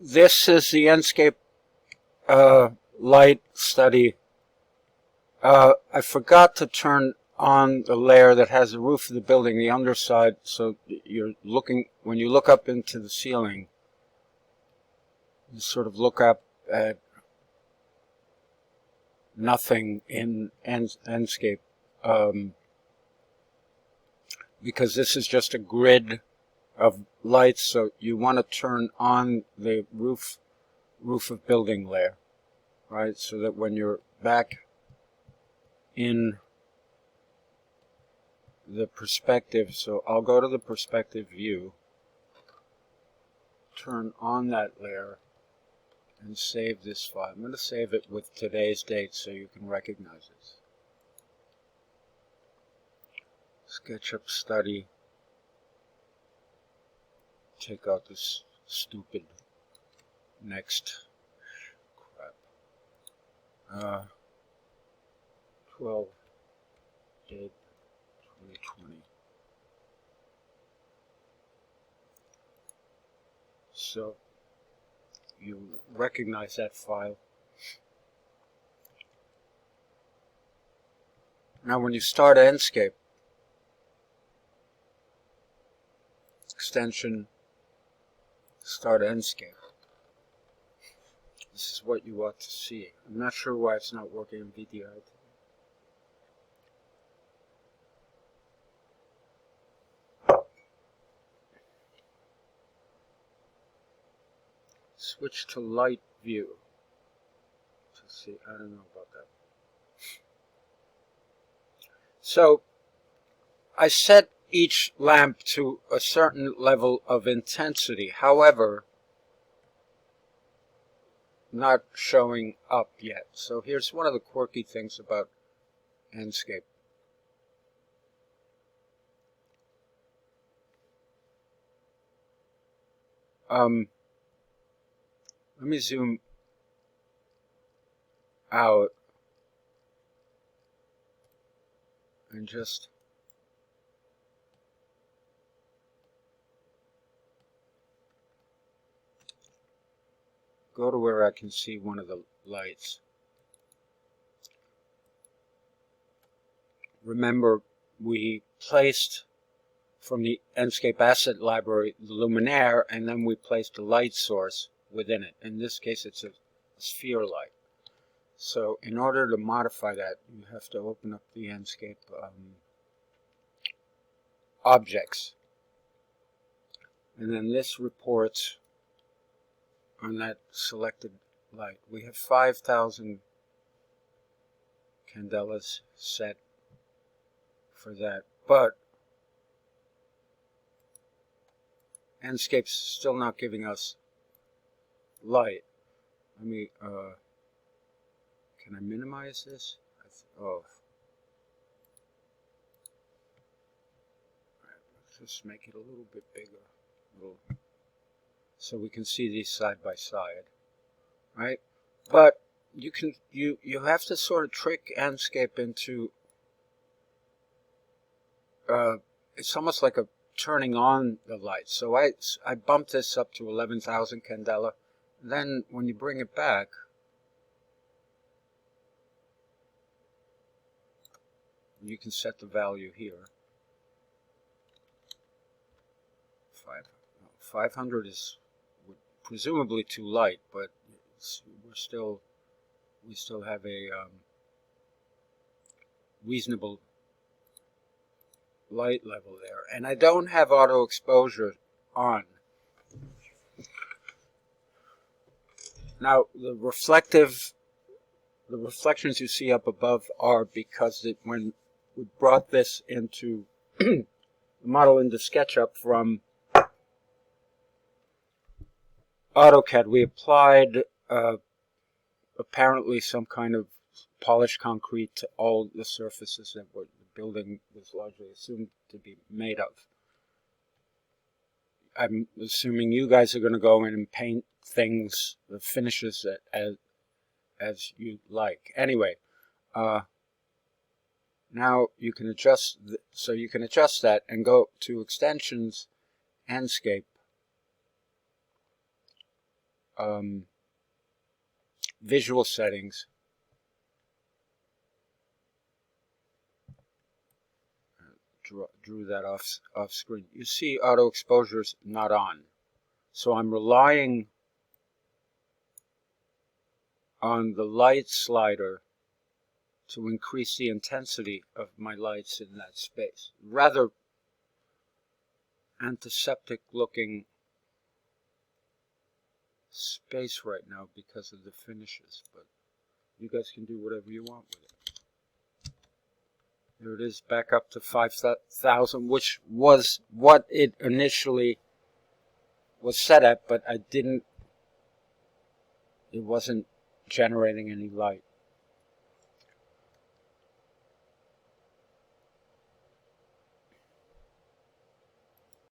This is the enscape light study. I forgot to turn on the layer that has the roof of the building, the underside, so you're looking, when you look up into the ceiling, you sort of look up at nothing in enscape, because this is just a grid of lights, so you want to turn on the roof of building layer, right, so that when you're back in the perspective, so I'll go to the perspective view, turn on that layer, and save this file. I'm going to save it with today's date so you can recognize it. SketchUp study. Take out this stupid next crap. 12/8/2020. So you recognize that file. Now when you start Enscape, extension, start Enscape, this is what you ought to see. I'm not sure why it's not working in VDI. Switch to light view. Let's see, I don't know about that. So I set each lamp to a certain level of intensity, however, not showing up yet. So here's one of the quirky things about Enscape. Let me zoom out and just go to where I can see one of the lights. Remember, we placed from the Enscape asset library the luminaire, and then we placed a light source within it. In this case, it's a sphere light. So in order to modify that, you have to open up the Enscape objects. And then this reports on that selected light. We have 5,000 candelas set for that, but Enscape's still not giving us light. Let me, can I minimize this? Oh. Right, let's just make it a little bit bigger. So we can see these side by side, right? But you have to sort of trick Enscape into, it's almost like a turning on the light. So I bumped this up to 11,000 candela. Then when you bring it back, you can set the value here. 500 is presumably too light, but we still have a reasonable light level there. And I don't have auto exposure on. Now the reflections you see up above are because when we brought this into the model into SketchUp from AutoCAD, we applied apparently some kind of polished concrete to all the surfaces that the building was largely assumed to be made of. I'm assuming you guys are going to go in and paint things, the finishes as you like. Anyway, now you can adjust, so you can adjust that and go to Extensions, Enscape, visual settings. Drew that off screen. You see auto exposure's not on. So I'm relying on the light slider to increase the intensity of my lights in that space. Rather antiseptic looking space right now because of the finishes, but you guys can do whatever you want with it. There it is, back up to 5,000, which was what it initially was set at, but it wasn't generating any light.